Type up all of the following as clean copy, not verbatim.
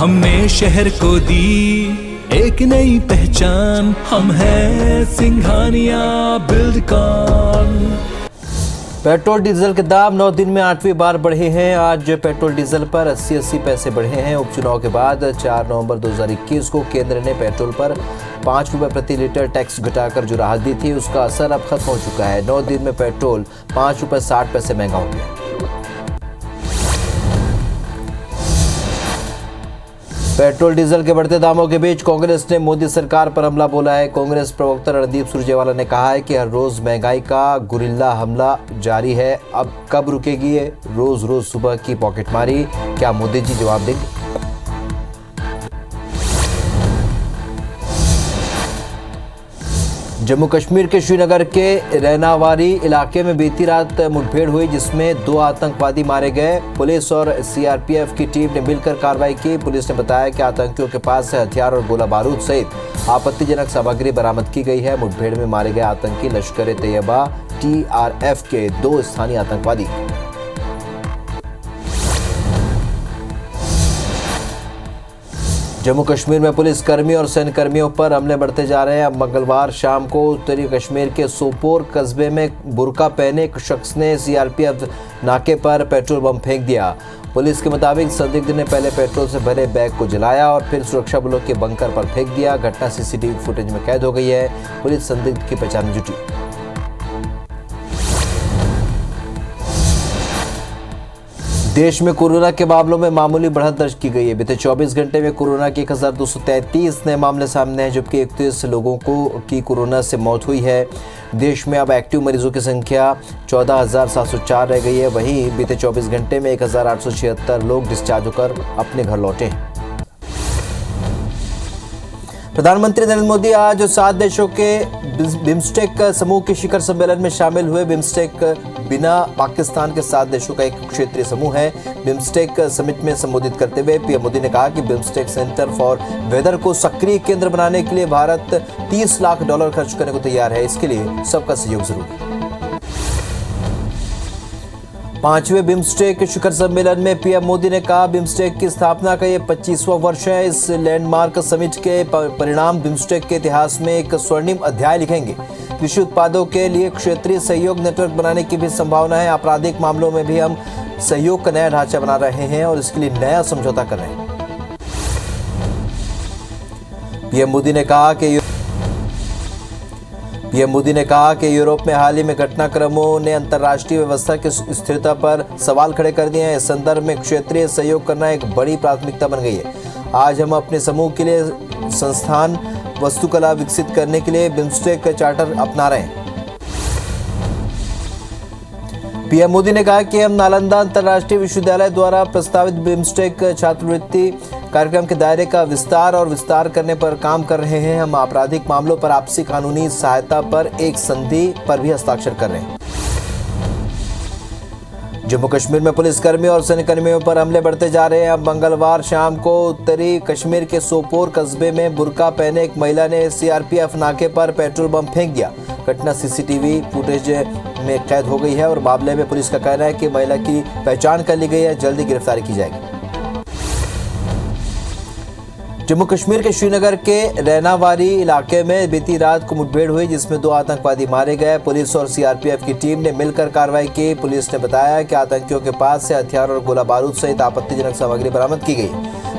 हमने शहर को दी एक नई पहचान, हम हैं सिंघानिया बिल्डकॉन। पेट्रोल डीजल के दाम 9 दिन में 8वीं बार बढ़े हैं। आज पेट्रोल डीजल पर 80 पैसे बढ़े हैं। उपचुनाव के बाद 4 नवंबर 2021 को केंद्र ने पेट्रोल पर 5 रुपये प्रति लीटर टैक्स घटाकर जो राहत दी थी, उसका असर अब खत्म हो चुका है। 9 दिन में पेट्रोल 5 रुपये 60 पैसे महंगा हो गया। पेट्रोल डीजल के बढ़ते दामों के बीच कांग्रेस ने मोदी सरकार पर हमला बोला है। कांग्रेस प्रवक्ता रणदीप सुरजेवाला ने कहा है कि हर रोज महंगाई का गुरिल्ला हमला जारी है। अब कब रुकेगी ये रोज रोज सुबह की पॉकेटमारी? क्या मोदी जी जवाब देंगे? जम्मू कश्मीर के श्रीनगर के रैनावारी इलाके में बीती रात मुठभेड़ हुई, जिसमें 2 आतंकवादी मारे गए। पुलिस और सीआरपीएफ की टीम ने मिलकर कार्रवाई की। पुलिस ने बताया कि आतंकियों के पास से हथियार और गोला बारूद सहित आपत्तिजनक सामग्री बरामद की गई है। मुठभेड़ में मारे गए आतंकी लश्कर-ए-तैयबा TRF के 2 स्थानीय आतंकवादी। जम्मू कश्मीर में पुलिस कर्मी और सैन्य कर्मियों पर हमले बढ़ते जा रहे हैं। अब मंगलवार शाम को उत्तरी कश्मीर के सोपोर कस्बे में बुर्का पहने एक शख्स ने सीआरपीएफ नाके पर पेट्रोल बम फेंक दिया। पुलिस के मुताबिक संदिग्ध ने पहले पेट्रोल से भरे बैग को जलाया और फिर सुरक्षा बलों के बंकर पर फेंक दिया। घटना सीसीटीवी फुटेज में कैद हो गई है। पुलिस संदिग्ध की पहचान में जुटी। देश में कोरोना के मामलों में मामूली बढ़त दर्ज की गई है। बीते 24 घंटे में कोरोना के 1233 नए मामले सामने हैं, जबकि 31 लोगों की कोरोना से मौत हुई है। देश में अब एक्टिव मरीजों की संख्या 14,704 रह गई है। वहीं बीते 24 घंटे में 1,876 लोग डिस्चार्ज होकर अपने घर लौटे हैं। प्रधानमंत्री नरेंद्र मोदी आज 7 देशों के बिम्स्टेक समूह के शिखर सम्मेलन में शामिल हुए। बिम्स्टेक बिना पाकिस्तान के 7 देशों का एक क्षेत्रीय समूह है। बिम्स्टेक समिट में संबोधित करते हुए पीएम मोदी ने कहा कि बिम्स्टेक सेंटर फॉर वेदर को सक्रिय केंद्र बनाने के लिए भारत $30 लाख खर्च करने को तैयार है। इसके लिए सबका सहयोग जरूरी है। 5वें बिम्स्टेक शिखर सम्मेलन में पीएम मोदी ने कहा, बिम्स्टेक की स्थापना का ये 25वां वर्ष है। इस लैंडमार्क समिट के परिणाम बिम्स्टेक के इतिहास में एक स्वर्णिम अध्याय लिखेंगे। कृषि उत्पादों के लिए क्षेत्रीय सहयोग नेटवर्क बनाने की भी संभावना है। आपराधिक मामलों में भी हम सहयोग का नया ढांचा बना रहे हैं और इसके लिए नया समझौता कर रहे हैं। पीएम मोदी ने कहा कि यूरोप में हाल ही में घटनाक्रमों ने अंतर्राष्ट्रीय व्यवस्था की स्थिरता पर सवाल खड़े कर दिए हैं। इस संदर्भ में क्षेत्रीय सहयोग करना एक बड़ी प्राथमिकता बन गई है। आज हम अपने समूह के लिए संस्थान वास्तुकला विकसित करने के लिए बिम्स्टेक चार्टर अपना रहे हैं। पीएम मोदी ने कहा कि हम नालंदा अंतर्राष्ट्रीय विश्वविद्यालय द्वारा प्रस्तावित बिम्स्टेक छात्रवृत्ति कार्यक्रम के दायरे का विस्तार करने पर काम कर रहे हैं। हम आपराधिक मामलों पर आपसी कानूनी सहायता पर एक संधि पर भी हस्ताक्षर कर रहे हैं। जम्मू कश्मीर में पुलिसकर्मी और सैन्य कर्मियों पर हमले बढ़ते जा रहे हैं। अब मंगलवार शाम को उत्तरी कश्मीर के सोपोर कस्बे में बुर्का पहने एक महिला ने सीआरपीएफ नाके पर पेट्रोल बम फेंक दिया। घटना सीसीटीवी फुटेज में कैद हो गई है और मामले में पुलिस का कहना है कि महिला की पहचान कर ली गई है। जल्दी गिरफ्तारी की जाएगी। जम्मू कश्मीर के श्रीनगर के रैनावारी इलाके में बीती रात को मुठभेड़ हुई, जिसमें 2 आतंकवादी मारे गए। पुलिस और सीआरपीएफ की टीम ने मिलकर कार्रवाई की। पुलिस ने बताया कि आतंकियों के पास से हथियार और गोला बारूद सहित आपत्तिजनक सामग्री बरामद की गई।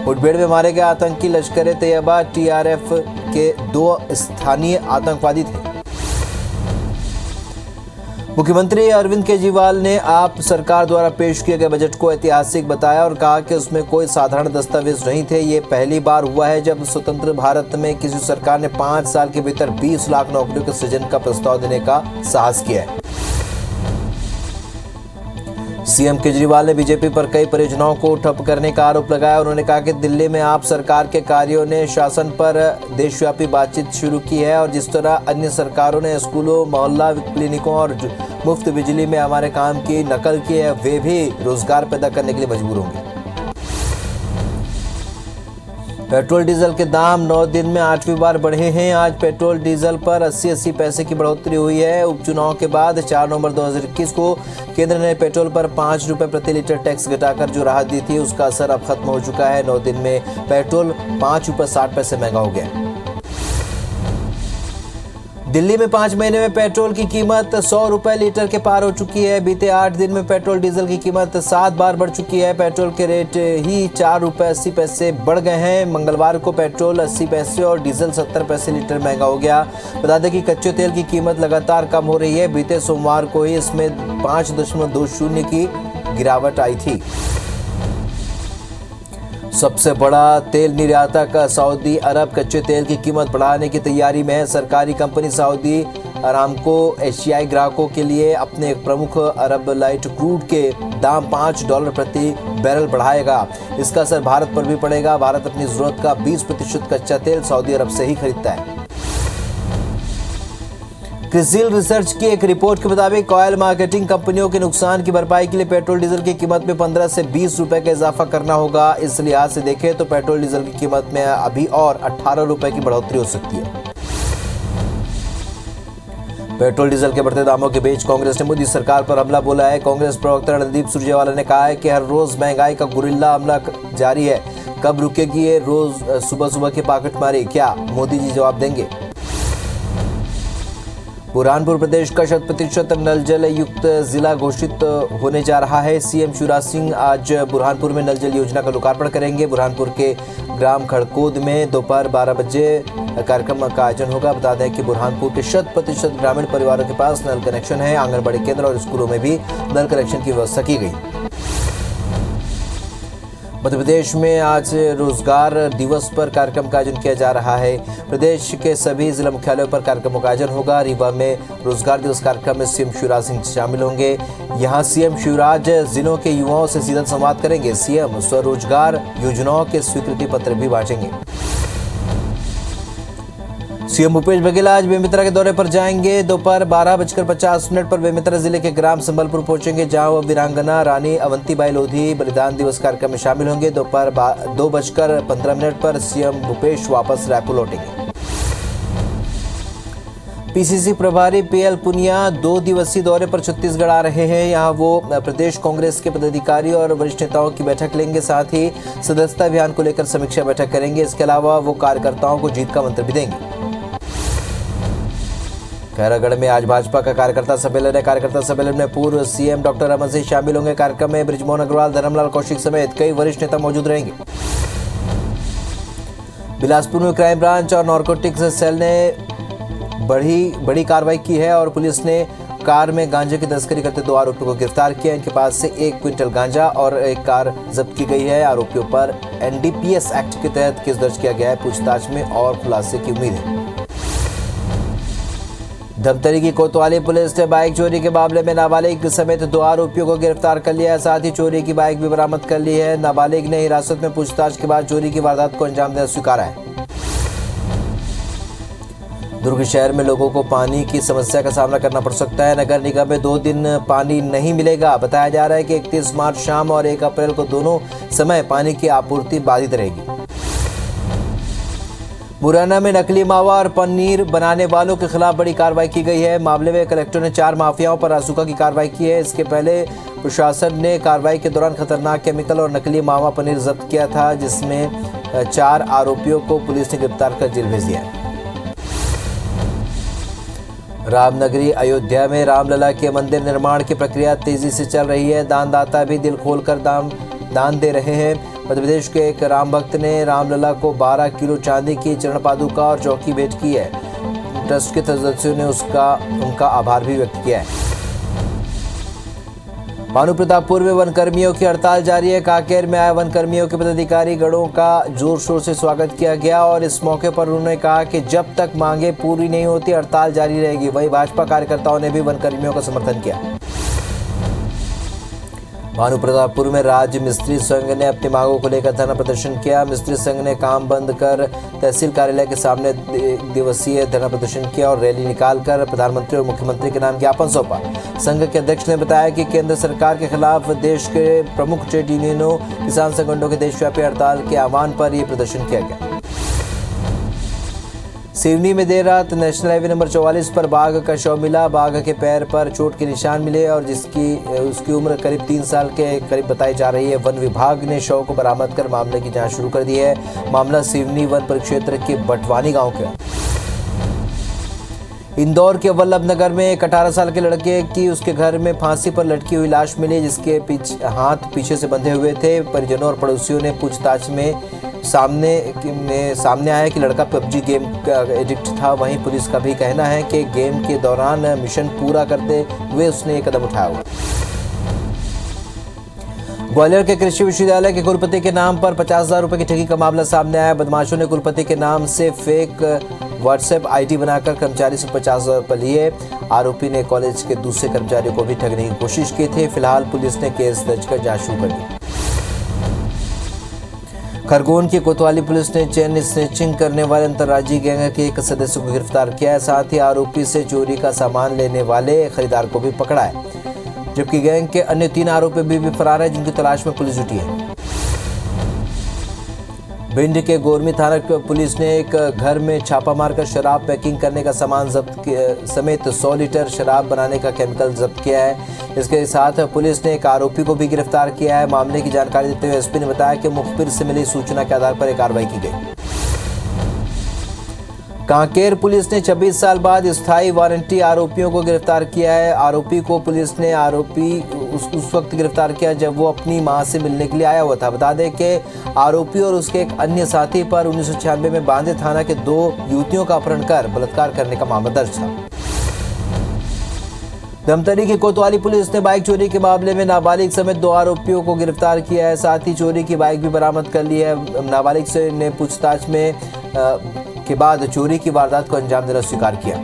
मुठभेड़ में मारे गए आतंकी लश्कर-ए-तैयबा TRF के 2 स्थानीय आतंकवादी थे। मुख्यमंत्री अरविंद केजरीवाल ने आप सरकार द्वारा पेश किए गए बजट को ऐतिहासिक बताया और कहा कि उसमें कोई साधारण दस्तावेज नहीं थे। ये पहली बार हुआ है जब स्वतंत्र भारत में किसी सरकार ने 5 साल के भीतर 20 लाख नौकरियों के सृजन का प्रस्ताव देने का साहस किया है। सीएम केजरीवाल ने बीजेपी पर कई परियोजनाओं को ठप करने का आरोप लगाया। उन्होंने कहा कि दिल्ली में आप सरकार के कार्यों ने शासन पर देशव्यापी बातचीत शुरू की है और जिस तरह अन्य सरकारों ने स्कूलों, मोहल्ला क्लिनिकों और मुफ्त बिजली में हमारे काम की नकल की है, वे भी रोजगार पैदा करने के लिए मजबूर होंगे। पेट्रोल डीजल के दाम 9 दिन में 8वीं बार बढ़े हैं। आज पेट्रोल डीजल पर 80-80 पैसे की बढ़ोतरी हुई है। उपचुनाव के बाद 4 नवंबर 2021 को केंद्र ने पेट्रोल पर 5 रुपए प्रति लीटर टैक्स घटाकर जो राहत दी थी, उसका असर अब खत्म हो चुका है। 9 दिन में पेट्रोल 5 रुपए 60 पैसे महंगा हो गया। दिल्ली में 5 महीने में पेट्रोल की कीमत 100 रुपए लीटर के पार हो चुकी है। बीते 8 दिन में पेट्रोल डीजल की कीमत 7 बार बढ़ चुकी है। पेट्रोल के रेट ही 4 रुपए 80 पैसे बढ़ गए हैं। मंगलवार को पेट्रोल 80 पैसे और डीजल 70 पैसे लीटर महंगा हो गया। बता दें कि कच्चे तेल की कीमत लगातार कम हो रही है। बीते सोमवार को ही इसमें 5.20 की गिरावट आई थी। सबसे बड़ा तेल निर्यातक सऊदी अरब कच्चे तेल की कीमत बढ़ाने की तैयारी में है। सरकारी कंपनी सऊदी अरामको एशियाई ग्राहकों के लिए अपने एक प्रमुख अरब लाइट क्रूड के दाम $5 प्रति बैरल बढ़ाएगा। इसका असर भारत पर भी पड़ेगा। भारत अपनी जरूरत का 20% कच्चा तेल सऊदी अरब से ही खरीदता है। क्रिसिल रिसर्च की एक रिपोर्ट के मुताबिक ऑयल मार्केटिंग कंपनियों के नुकसान की भरपाई के लिए पेट्रोल डीजल की कीमत में 15 से 20 रुपए का इजाफा करना होगा। इस लिहाज से देखें तो पेट्रोल डीजल की कीमत में अभी और 18 रुपए की बढ़ोतरी हो सकती है। पेट्रोल डीजल के बढ़ते दामों के बीच कांग्रेस ने मोदी सरकार पर हमला बोला है। कांग्रेस प्रवक्ता रणदीप सुरजेवाला ने कहा है कि हर रोज महंगाई का गुरिल्ला हमला जारी है। कब रुकेगी ये रोज सुबह सुबह की पॉकेटमारी? क्या मोदी जी जवाब देंगे? बुरहानपुर प्रदेश का 100% नल जल युक्त जिला घोषित होने जा रहा है। सीएम शिवराज सिंह आज बुरहानपुर में नल जल योजना का लोकार्पण करेंगे। बुरहानपुर के ग्राम खड़कोद में दोपहर 12 बजे कार्यक्रम का आयोजन होगा। बता दें कि बुरहानपुर के 100% ग्रामीण परिवारों के पास नल कनेक्शन है। आंगनबाड़ी केंद्र और स्कूलों में भी नल कनेक्शन की व्यवस्था की गई। मध्य प्रदेश में आज रोजगार दिवस पर कार्यक्रम का आयोजन किया जा रहा है। प्रदेश के सभी जिला मुख्यालयों पर कार्यक्रमों का आयोजन होगा। रीवा में रोजगार दिवस कार्यक्रम में सीएम शिवराज सिंह शामिल होंगे। यहां सीएम शिवराज जिलों के युवाओं से सीधा संवाद करेंगे। सीएम स्वरोजगार योजनाओं के स्वीकृति पत्र भी बांटेंगे। सीएम भूपेश बघेल आज बेमेतरा के दौरे पर जाएंगे। दोपहर 12:50 पर बेमेतरा जिले के ग्राम संबलपुर पहुंचेंगे, जहां वो वीरांगना रानी अवंतीबाई लोधी बलिदान दिवस कार्यक्रम में शामिल होंगे। दोपहर 2:15 पर सीएम भूपेश वापस रायपुर लौटेंगे। पीसीसी प्रभारी पीएल पुनिया 2 दिवसीय दौरे पर छत्तीसगढ़ आ रहे हैं। यहां वो प्रदेश कांग्रेस के पदाधिकारी और वरिष्ठ नेताओं की बैठक लेंगे। साथ ही सदस्यता अभियान को लेकर समीक्षा बैठक करेंगे। इसके अलावा वो कार्यकर्ताओं को जीत का मंत्र भी देंगे। खैरागढ़ में आज भाजपा का कार्यकर्ता सम्मेलन है। कार्यकर्ता सम्मेलन में पूर्व सीएम डॉक्टर रमन सिंह शामिल होंगे। कार्यक्रम में बृजमोहन अग्रवाल, धर्मलाल कौशिक समेत कई वरिष्ठ नेता मौजूद रहेंगे। बिलासपुर में क्राइम ब्रांच और नारकोटिक्स सेल ने बड़ी कार्रवाई की है और पुलिस ने कार में गांजे की तस्करी करते 2 आरोपियों को गिरफ्तार किया। इनके पास से 1 क्विंटल गांजा और एक कार जब्त की गई है। आरोपियों पर एनडीपीएस एक्ट के तहत केस दर्ज किया गया है। पूछताछ में और खुलासे की उम्मीद है। धमतरी की कोतवाली पुलिस ने बाइक चोरी के मामले में नाबालिग समेत 2 आरोपियों को गिरफ्तार कर लिया है। साथ ही चोरी की बाइक भी बरामद कर ली है। नाबालिग ने हिरासत में पूछताछ के बाद चोरी की वारदात को अंजाम देना स्वीकारा है। दुर्ग शहर में लोगों को पानी की समस्या का सामना करना पड़ सकता है। नगर निगम में 2 दिन पानी नहीं मिलेगा। बताया जा रहा है कि 31 मार्च शाम और 1 अप्रैल को दोनों समय पानी की आपूर्ति बाधित रहेगी। मुरैना में नकली मावा और पनीर बनाने वालों के खिलाफ बड़ी कार्रवाई की गई है। मामले में कलेक्टर ने 4 माफियाओं पर रासुका की कार्रवाई की है। इसके पहले प्रशासन ने कार्रवाई के दौरान खतरनाक केमिकल और नकली मावा पनीर जब्त किया था, जिसमें 4 आरोपियों को पुलिस ने गिरफ्तार कर जेल भेज दिया। रामनगरी अयोध्या में रामलला के मंदिर निर्माण की प्रक्रिया तेजी से चल रही है। दानदाता भी दिल खोलकर दान दे रहे हैं। मध्य प्रदेश के एक राम भक्त ने रामलला को 12 किलो चांदी की चरण पादुका और चौकी भेंट की है। ट्रस्ट के सदस्यों ने उनका आभार भी व्यक्त किया है। भानु प्रतापपुर में वनकर्मियों की हड़ताल जारी है। कांकेर में आए वनकर्मियों के पदाधिकारी गणों का जोर शोर से स्वागत किया गया और इस मौके पर उन्होंने कहा कि जब तक मांगे पूरी नहीं होती हड़ताल जारी रहेगी। वहीं भाजपा कार्यकर्ताओं ने भी वनकर्मियों का समर्थन किया। भानुप्रतापपुर में राज्य मिस्त्री संघ ने अपनी मांगों को लेकर धरना प्रदर्शन किया। मिस्त्री संघ ने काम बंद कर तहसील कार्यालय के सामने दिवसीय धरना प्रदर्शन किया और रैली निकालकर प्रधानमंत्री और मुख्यमंत्री के नाम ज्ञापन सौंपा। संघ के अध्यक्ष ने बताया कि केंद्र सरकार के खिलाफ देश के प्रमुख ट्रेड यूनियनों, किसान संगठनों के देशव्यापी हड़ताल के आह्वान पर यह प्रदर्शन किया गया। सिवनी में देर रात नेशनल हाईवे नंबर 44 पर बाघ का शव मिला। बाघ के पैर पर चोट के निशान मिले और उसकी उम्र करीब 3 साल के करीब बताई जा रही है। वन विभाग ने शव को बरामद कर मामले की जांच शुरू कर दी है। मामला सिवनी वन परिक्षेत्र के बटवानी गांव का। इंदौर के वल्लभ नगर में एक 18 साल के लड़के की उसके घर में फांसी पर लटकी हुई लाश मिली, जिसके हाथ पीछे से बंधे हुए थे। परिजनों और पड़ोसियों ने पूछताछ में सामने आया कि लड़का पबजी गेम का एडिक्ट था। वहीं पुलिस का भी कहना है कि गेम के दौरान मिशन पूरा करते हुए उसने एक कदम उठाया हुआ। ग्वालियर के कृषि विश्वविद्यालय के कुलपति के नाम पर 50,000 रुपए की ठगी का मामला सामने आया। बदमाशों ने कुलपति के नाम से फेक व्हाट्सएप आईडी बनाकर कर्मचारी से 50,000 रुपए लिए। आरोपी ने कॉलेज के दूसरे कर्मचारियों को भी ठगने की कोशिश की थी। फिलहाल पुलिस ने केस दर्ज कर जांच शुरू कर दी। खरगोन की कोतवाली पुलिस ने चेन स्नैचिंग करने वाले अंतर्राज्यीय गैंग के एक सदस्य को गिरफ्तार किया है। साथ ही आरोपी से चोरी का सामान लेने वाले खरीदार को भी पकड़ा है, जबकि गैंग के अन्य 3 आरोपी भी फरार है, जिनकी तलाश में पुलिस जुटी है। भिंड के गोरमी थाना पुलिस ने एक घर में छापा मारकर शराब पैकिंग करने का सामान जब्त समेत 100 लीटर शराब बनाने का केमिकल जब्त किया है। इसके साथ पुलिस ने एक आरोपी को भी गिरफ्तार किया है। मामले की जानकारी देते हुए एसपी ने बताया कि मुखबिर से मिली सूचना के आधार पर एक कार्रवाई की गई। कांकेर पुलिस ने 26 साल बाद स्थायी वारंटी आरोपियों को गिरफ्तार किया है। आरोपी को पुलिस ने उस वक्त गिरफ्तार किया जब वो अपनी मां से मिलने के लिए आया हुआ था। बता दें कि आरोपी और उसके एक अन्य साथी पर 1996 में बांदे थाना के 2 युवतियों का अपहरण कर बलात्कार करने का मामला दर्ज था। धमतरी की कोतवाली पुलिस ने बाइक चोरी के मामले में नाबालिग समेत 2 आरोपियों को गिरफ्तार किया है। साथ ही चोरी की बाइक भी बरामद कर ली है। नाबालिग से ने पूछताछ के बाद चोरी की वारदात को अंजाम देना स्वीकार किया।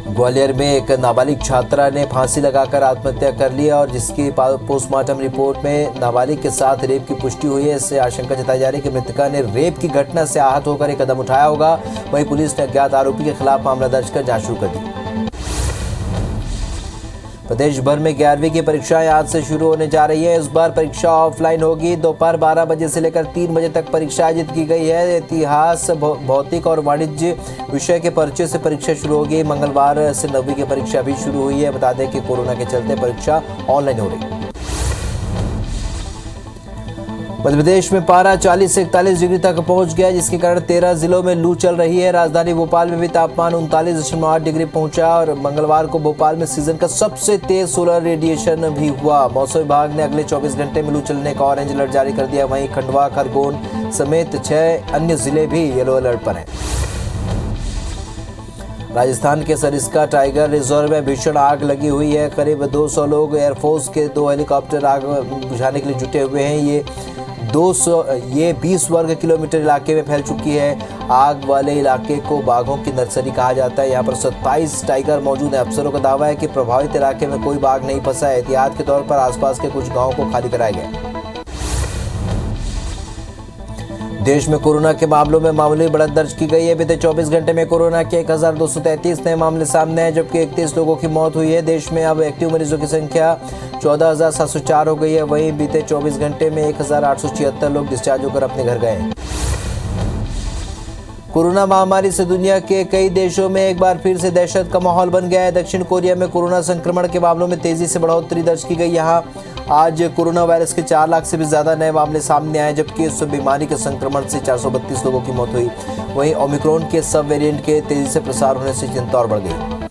ग्वालियर में एक नाबालिग छात्रा ने फांसी लगाकर आत्महत्या कर ली और जिसकी पोस्टमार्टम रिपोर्ट में नाबालिग के साथ रेप की पुष्टि हुई है। इससे आशंका जताई जा रही है कि मृतका ने रेप की घटना से आहत होकर एक कदम उठाया होगा। वहीं पुलिस ने अज्ञात आरोपी के खिलाफ मामला दर्ज कर जांच शुरू कर दी। प्रदेश भर में 11वीं की परीक्षाएं आज से शुरू होने जा रही है। इस बार परीक्षा ऑफलाइन होगी। दोपहर 12 बजे से लेकर 3 बजे तक परीक्षा आयोजित की गई है। इतिहास, भौतिक और वाणिज्य विषय के पर्चे से परीक्षा शुरू होगी। मंगलवार से 9वीं की परीक्षा भी शुरू हुई है। बता दें कि कोरोना के चलते परीक्षा ऑनलाइन हो रही है। मध्य प्रदेश में पारा 40 से 41 डिग्री तक पहुंच गया, जिसके कारण 13 जिलों में लू चल रही है। राजधानी भोपाल में भी तापमान 39.8 डिग्री पहुंचा और मंगलवार को भोपाल में सीजन का सबसे तेज सोलर रेडिएशन भी हुआ। मौसम विभाग ने अगले 24 घंटे में लू चलने का ऑरेंज अलर्ट जारी कर दिया। वहीं खंडवा, खरगोन समेत 6 अन्य जिले भी येलो अलर्ट पर हैं। राजस्थान के सरिस्का टाइगर रिजर्व में भीषण आग लगी हुई है। करीब 200 लोग एयरफोर्स के 2 हेलीकॉप्टर आग बुझाने के लिए जुटे हुए हैं। ये 20 वर्ग किलोमीटर इलाके में फैल चुकी है। आग वाले इलाके को बाघों की नर्सरी कहा जाता है। यहाँ पर 27 टाइगर मौजूद हैं। अफसरों का दावा है कि प्रभावित इलाके में कोई बाघ नहीं फंसा है। एहतियात के तौर पर आसपास के कुछ गांवों को खाली कराया गया। देश में कोरोना के मामलों में मामूली बढ़त दर्ज की गई है। बीते 24 घंटे में कोरोना के 1233 नए मामले सामने हैं, जबकि 31 लोगों की मौत हुई है। देश में अब एक्टिव मरीजों की संख्या 14,704 हो गई है। वहीं बीते 24 घंटे में 1,876 लोग डिस्चार्ज होकर अपने घर गए। कोरोना महामारी से दुनिया के कई देशों में एक बार फिर से दहशत का माहौल बन गया है। दक्षिण कोरिया में कोरोना संक्रमण के मामलों में तेजी से बढ़ोतरी दर्ज की गई। यहाँ आज कोरोना वायरस के 4 लाख से भी ज्यादा नए मामले सामने आए, जबकि इस बीमारी के संक्रमण से 432 लोगों की मौत हुई। वहीं ओमिक्रॉन के सब वेरिएंट के तेजी से प्रसार होने से चिंता और बढ़ गई।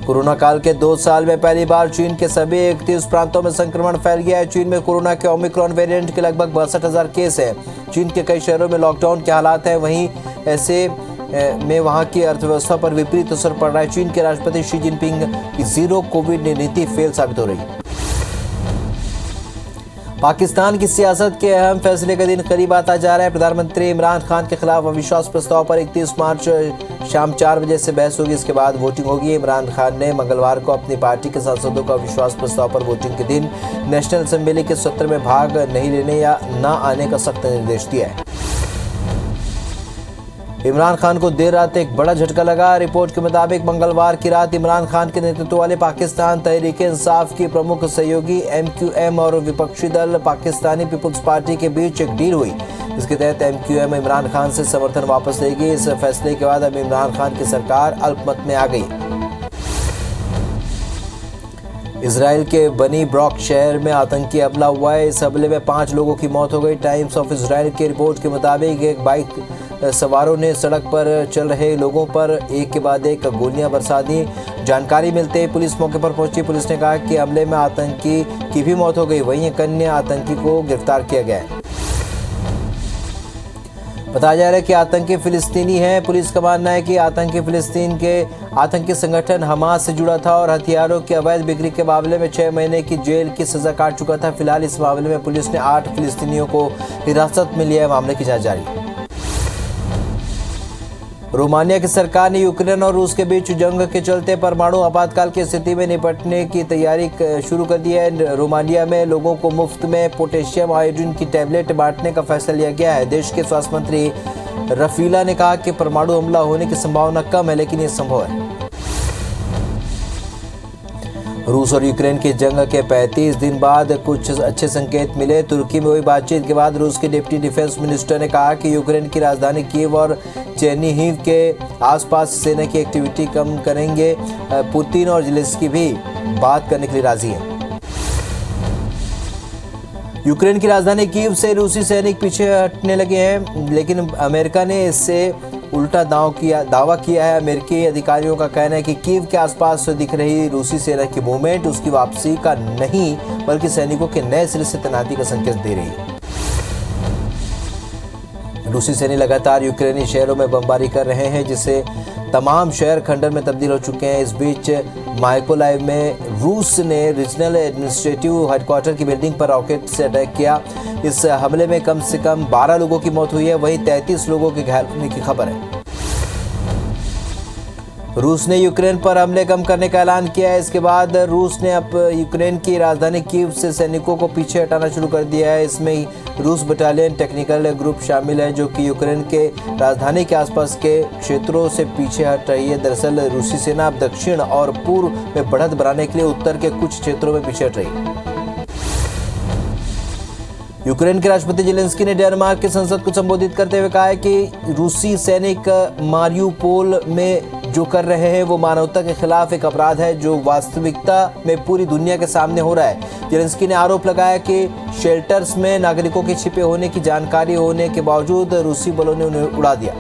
कोरोना काल के 2 साल में पहली बार चीन के सभी 31 प्रांतों में संक्रमण फैल गया है। चीन में कोरोना के ओमिक्रॉन वेरिएंट के लगभग 62,000 केस है। चीन के कई शहरों में लॉकडाउन के हालात हैं। वहीं ऐसे में वहां की अर्थव्यवस्था पर विपरीत असर पड़ रहा है। चीन के राष्ट्रपति शी जिनपिंग की जीरो कोविड नीति फेल साबित हो रही है। पाकिस्तान की सियासत के अहम फैसले का दिन करीब आता जा रहा है। प्रधानमंत्री इमरान खान के खिलाफ अविश्वास प्रस्ताव पर 31 मार्च शाम 4 बजे से बहस होगी। इसके बाद वोटिंग होगी। इमरान खान ने मंगलवार को अपनी पार्टी के सांसदों को अविश्वास प्रस्ताव पर वोटिंग के दिन नेशनल असेंबली के सत्र में भाग नहीं लेने या न आने का सख्त निर्देश दिया है। इमरान खान को देर रात एक बड़ा झटका लगा। रिपोर्ट के मुताबिक मंगलवार की रात इमरान खान के नेतृत्व वाले पाकिस्तान तहरीक-ए-इंसाफ की प्रमुख सहयोगी MQM और विपक्षी दल पाकिस्तानी पीपुल्स पार्टी के बीच एक डील हुई। इसके तहत MQM इमरान खान से समर्थन वापस लेगी। इस फैसले के बाद अब इमरान खान की सरकार अल्पमत में आ गई। इजराइल के बनी ब्रॉक शहर में आतंकी हमला हुआ है। इस हमले में 5 लोगों की मौत हो गई। टाइम्स ऑफ इजराइल की रिपोर्ट के मुताबिक एक बाइक सवारों ने सड़क पर चल रहे लोगों पर एक के बाद एक गोलियां बरसा दी। जानकारी मिलते ही पुलिस मौके पर पहुंची। पुलिस ने कहा कि हमले में आतंकी की भी मौत हो गई। वहीं एक अन्य आतंकी को गिरफ्तार किया गया है। बताया जा रहा है कि आतंकी फिलिस्तीनी हैं। पुलिस का मानना है कि आतंकी फिलिस्तीन के आतंकी संगठन हमास से जुड़ा था और हथियारों की अवैध बिक्री के मामले में 6 महीने की जेल की सजा काट चुका था। फिलहाल इस मामले में पुलिस ने 8 फिलिस्तीनियों को हिरासत में लिया है। मामले की जांच जारी है। रोमानिया की सरकार ने यूक्रेन और रूस के बीच जंग के चलते परमाणु आपातकाल की स्थिति में निपटने की तैयारी शुरू कर दी है। रोमानिया में लोगों को मुफ्त में पोटेशियम आयोडीन की टैबलेट बांटने का फैसला लिया गया है। देश के स्वास्थ्य मंत्री रफीला ने कहा कि परमाणु हमला होने की संभावना कम है, लेकिन ये संभव है। रूस और यूक्रेन की जंग के 35 दिन बाद कुछ अच्छे संकेत मिले। तुर्की में हुई बातचीत के बाद रूस के डिप्टी डिफेंस मिनिस्टर ने कहा कि यूक्रेन की राजधानी कीव और चेर्निहिव के आसपास सेना की एक्टिविटी कम करेंगे। पुतिन और ज़ेलेंस्की भी बात करने के लिए राजी हैं। यूक्रेन की राजधानी कीव से रूसी सैनिक पीछे हटने लगे हैं, लेकिन अमेरिका ने इससे उल्टा दावा किया है। अमेरिकी अधिकारियों का कहना है कि कीव के आसपास दिख रही रूसी सेना की मूवमेंट उसकी वापसी का नहीं, बल्कि सैनिकों के नए सिरे से तैनाती का संकेत दे रही है। रूसी सैनिक लगातार यूक्रेनी शहरों में बमबारी कर रहे हैं, जिससे तमाम शहर खंडर में तब्दील हो चुके हैं। इस बीच माइकोलाइव में रूस ने रीजनल एडमिनिस्ट्रेटिव हेडक्वार्टर की बिल्डिंग पर रॉकेट से अटैक किया। इस हमले में कम से कम 12 लोगों की मौत हुई है, वहीं 33 लोगों के घायल होने की खबर है। रूस ने यूक्रेन पर हमले कम करने का ऐलान किया है। इसके बाद रूस ने अब यूक्रेन की राजधानी कीव से सैनिकों को पीछे हटाना शुरू कर दिया है। इसमें रूस बटालियन टेक्निकल ग्रुप शामिल है, जो कि यूक्रेन के राजधानी के आसपास के क्षेत्रों से पीछे हट रही है। दरअसल रूसी सेना अब दक्षिण और पूर्व में बढ़त बनाने के लिए उत्तर के कुछ क्षेत्रों में पीछे हट रही है। यूक्रेन के राष्ट्रपति ज़ेलेंस्की ने डेनमार्क की संसद को संबोधित करते हुए कहा है कि रूसी सैनिक मारियुपोल में जो कर रहे हैं वो मानवता के खिलाफ एक अपराध है, जो वास्तविकता में पूरी दुनिया के सामने हो रहा है। ज़ेलेंस्की ने आरोप लगाया कि शेल्टर्स में नागरिकों के छिपे होने की जानकारी होने के बावजूद रूसी बलों ने उन्हें उड़ा दिया।